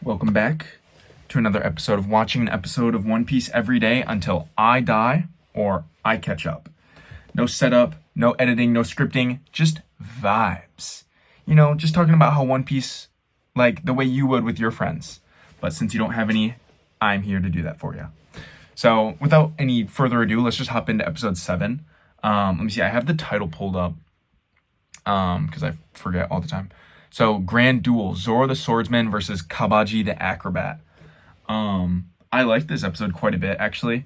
Welcome back to another episode of watching an episode of One Piece every day until I die or I catch up. No setup, no editing, no scripting, just vibes. Just talking about how One Piece, like the way you would with your friends. But since you don't have any, I'm here to do that for you. So without any further ado, let's just hop into episode 7. Let me see, I have the title pulled up because I forget all the time. So, Grand Duel, Zoro the Swordsman versus Kabaji the Acrobat. I like this episode quite a bit, actually.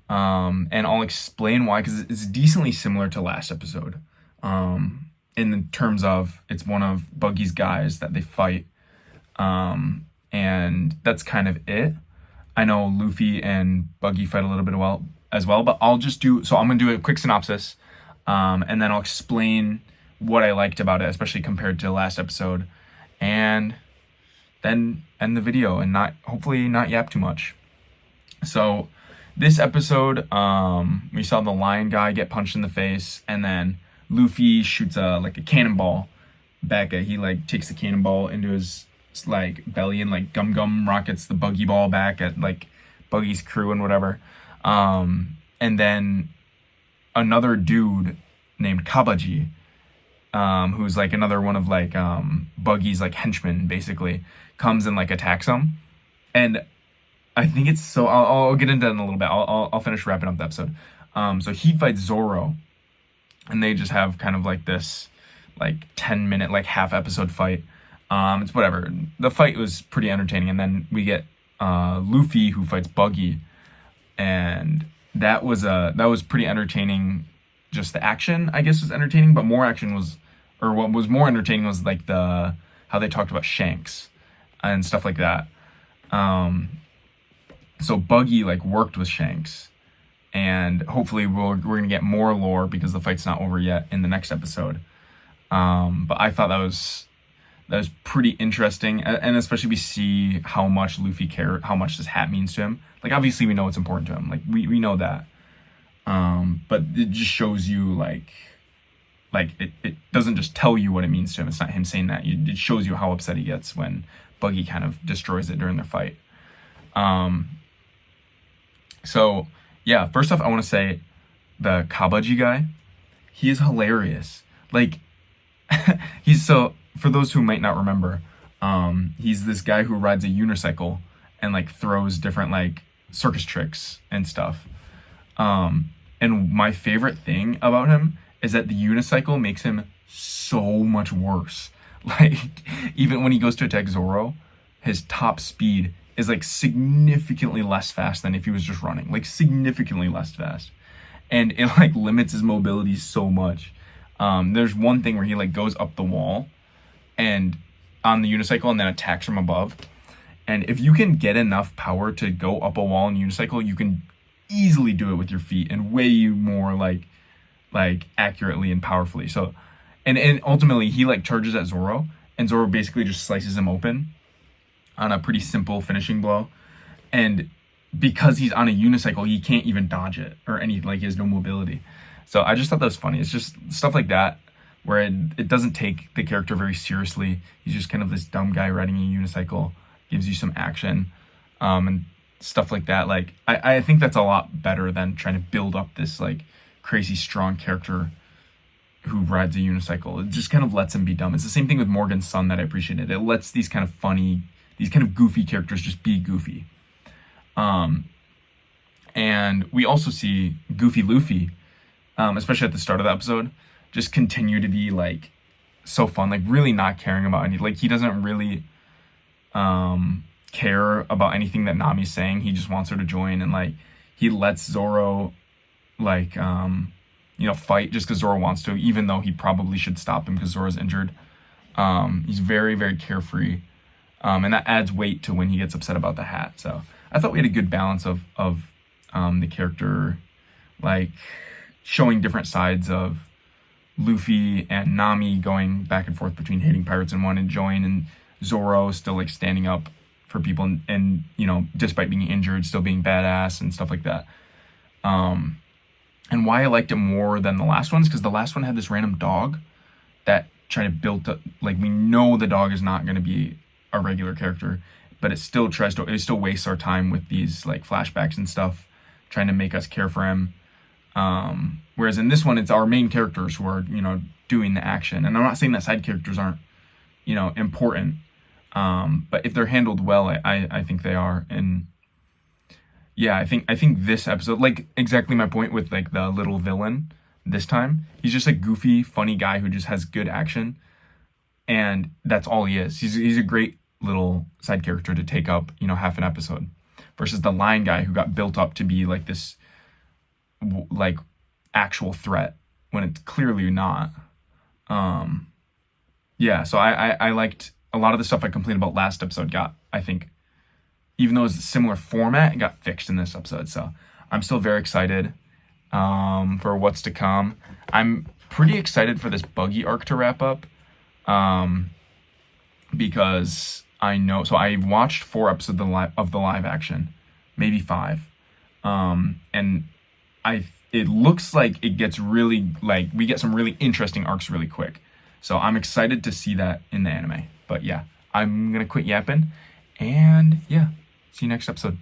And I'll explain why, because it's decently similar to last episode. In terms of, it's one of Buggy's guys that they fight. And that's kind of it. I know Luffy and Buggy fight a little bit as well, but I'm going to do a quick synopsis. And then I'll explain what I liked about it, especially compared to the last episode, and then end the video and hopefully not yap too much. So this episode, we saw the lion guy get punched in the face, and then Luffy shoots a cannonball back at, he takes the cannonball into his belly, and Gum rockets the Buggy ball back at Buggy's crew and whatever. And then another dude named Kabaji, who's another one of Buggy's henchmen, basically, comes and attacks him. And I think it's so, I'll get into that in a little bit. I'll finish wrapping up the episode. So he fights Zoro, and they just have kind of this 10-minute half episode fight. It's whatever. The fight was pretty entertaining, and then we get Luffy, who fights Buggy, and that was pretty entertaining. Just the action, I guess, was entertaining, but what was more entertaining was how they talked about Shanks and stuff like that. So Buggy worked with Shanks, and hopefully we're gonna get more lore because the fight's not over yet in the next episode. But I thought that was pretty interesting, and especially we see how much Luffy cared, how much this hat means to him. Obviously we know it's important to him. We know that. But it just shows you it doesn't just tell you what it means to him. It's not him saying that. It shows you how upset he gets when Buggy kind of destroys it during their fight. So yeah, first off, I want to say the Kabaji guy, he is hilarious. For those who might not remember, he's this guy who rides a unicycle and throws different circus tricks and stuff. And my favorite thing about him is that the unicycle makes him so much worse. Even when he goes to attack Zoro, his top speed is significantly less fast than if he was just running. Significantly less fast. And it limits his mobility so much. There's one thing where he goes up the wall and on the unicycle and then attacks from above. And if you can get enough power to go up a wall in a unicycle, you can easily do it with your feet and way more accurately and powerfully. So and ultimately he charges at Zoro, and Zoro basically just slices him open on a pretty simple finishing blow. And because he's on a unicycle, he can't even dodge it or he has no mobility. So I just thought that was funny. It's just stuff like that where it doesn't take the character very seriously. He's just kind of this dumb guy riding a unicycle, gives you some action, and stuff like that. I think that's a lot better than trying to build up this crazy strong character who rides a unicycle. It just kind of lets him be dumb. It's the same thing with Morgan's son that I appreciated. It lets these kind of goofy characters just be goofy. And we also see Goofy Luffy, especially at the start of the episode, just continue to be so fun, really not caring about anything. He doesn't really care about anything that Nami's saying. He just wants her to join, and he lets Zoro fight just because Zoro wants to, even though he probably should stop him because Zoro's injured. He's very, very carefree, and that adds weight to when he gets upset about the hat. So I thought we had a good balance of the character, showing different sides of Luffy and Nami going back and forth between hating pirates and wanting to join, and Zoro still standing up for people and despite being injured, still being badass and stuff like that. And why I liked it more than the last ones, because the last one had this random dog that tried to build up, we know the dog is not going to be a regular character, but it still wastes our time with these like flashbacks and stuff, trying to make us care for him. Whereas in this one, it's our main characters who are, doing the action. And I'm not saying that side characters aren't, important. But if they're handled well, I think they are. And yeah, I think this episode, like exactly my point with like the little villain this time, he's just a goofy, funny guy who just has good action. And that's all he is. He's a great little side character to take up, half an episode, versus the lion guy who got built up to be like this, like actual threat when it's clearly not. Yeah, so I liked a lot of the stuff I complained about last episode I think, even though it's a similar format, it got fixed in this episode. So I'm still very excited for what's to come. I'm pretty excited for this Buggy arc to wrap up because I've watched 4 episodes of the live action, maybe 5. And it looks like it gets really, like, we get some really interesting arcs really quick. So I'm excited to see that in the anime. But yeah, I'm going to quit yapping. And yeah, see you next episode.